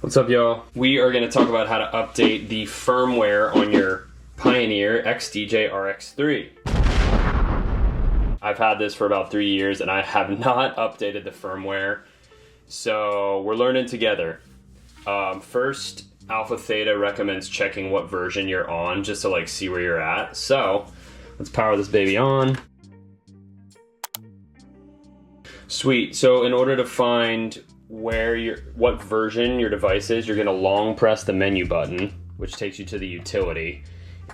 What's up, y'all? We are going to talk about how to update the firmware on your Pioneer XDJ RX3. I've had this for about 3 years and I have not updated the firmware, so we're learning together. First, Alpha Theta recommends checking what version you're on just to see where you're at. So let's power this baby on. Sweet. So in order to find what version your device is, you're going to long press the menu button, which takes you to the utility,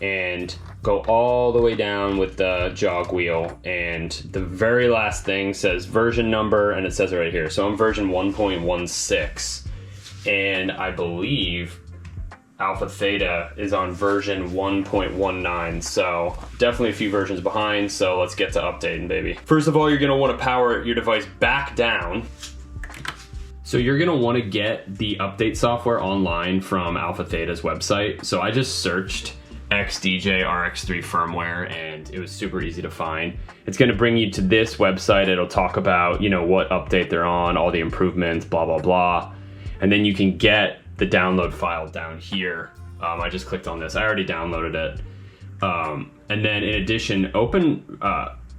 and go all the way down with the jog wheel, and the very last thing says version number, and it says it right here. So I'm version 1.16, and I believe Alpha Theta is on version 1.19, so definitely a few versions behind. So let's get to updating, baby. First of all, you're going to want to power your device back down. So you're gonna wanna get the update software online from Alpha Theta's website. So I just searched XDJ RX3 Firmware and it was super easy to find. It's gonna bring you to this website. It'll talk about, what update they're on, all the improvements, blah, blah, blah. And then you can get the download file down here. I just clicked on this, I already downloaded it. And then in addition, open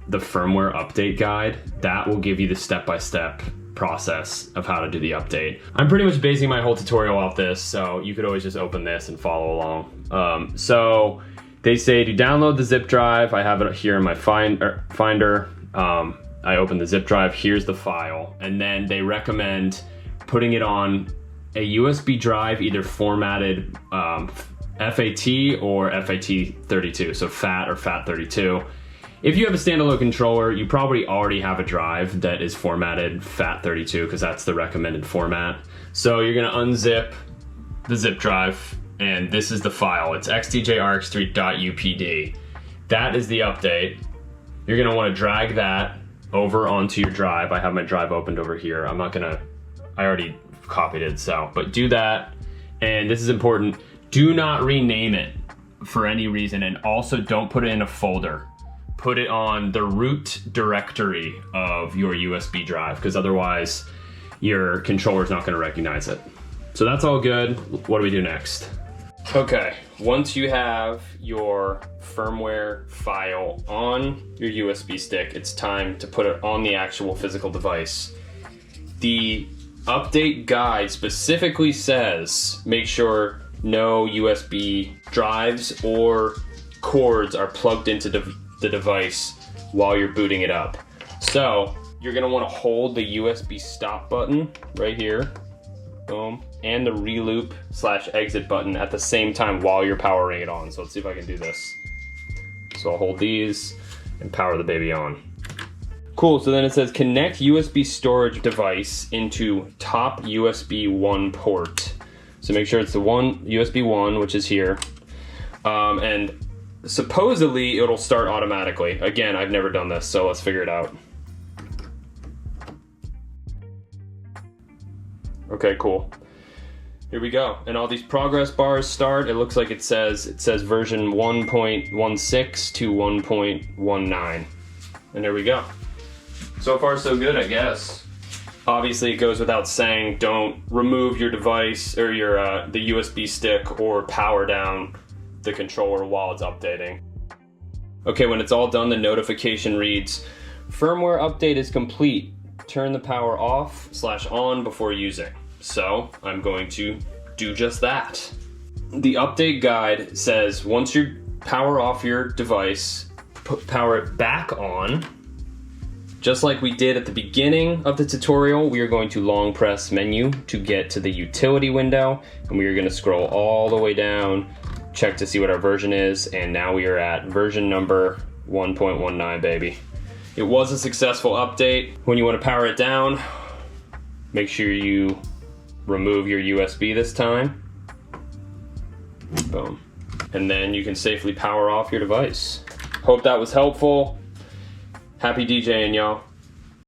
the firmware update guide. That will give you the step-by-step process of how to do the update. I'm pretty much basing my whole tutorial off this, so you could always just open this and follow along. So they say to download the zip drive. I have it here in my Finder. I open the zip drive, here's the file, and then they recommend putting it on a USB drive, either formatted FAT or FAT32, so FAT or FAT32. If you have a standalone controller, you probably already have a drive that is formatted FAT32 because that's the recommended format. So you're gonna unzip the zip drive, and this is the file. It's XDJ-RX3.upd. That is the update. You're gonna wanna drag that over onto your drive. I have my drive opened over here. I already copied it, but do that. And this is important. Do not rename it for any reason, and also don't put it in a folder. Put it on the root directory of your USB drive, because otherwise your controller is not going to recognize it. So that's all good. What do we do next? Okay, once you have your firmware file on your USB stick, it's time to put it on the actual physical device. The update guide specifically says make sure no USB drives or cords are plugged into the device while you're booting it up. So you're gonna wanna hold the USB stop button right here, boom, and the reloop/exit button at the same time while you're powering it on. So let's see if I can do this. So I'll hold these and power the baby on. Cool, so then it says connect USB storage device into top USB 1 port. So make sure it's the USB 1, which is here. And supposedly it'll start automatically. Again, I've never done this, so let's figure it out. Okay, cool. Here we go. And all these progress bars start. It looks like it says version 1.16 to 1.19. And there we go. So far so good, I guess. Obviously it goes without saying, don't remove your device or the USB stick or power down the controller while it's updating. Okay, when it's all done, the notification reads, firmware update is complete. Turn the power off/on before using. So I'm going to do just that. The update guide says once you power off your device, power it back on. Just like we did at the beginning of the tutorial, we are going to long press menu to get to the utility window, and we are going to scroll all the way down, check to see what our version is, and now we are at version number 1.19, baby. It was a successful update. When you want to power it down, make sure you remove your USB this time. Boom. And then you can safely power off your device. Hope that was helpful. Happy DJing, y'all.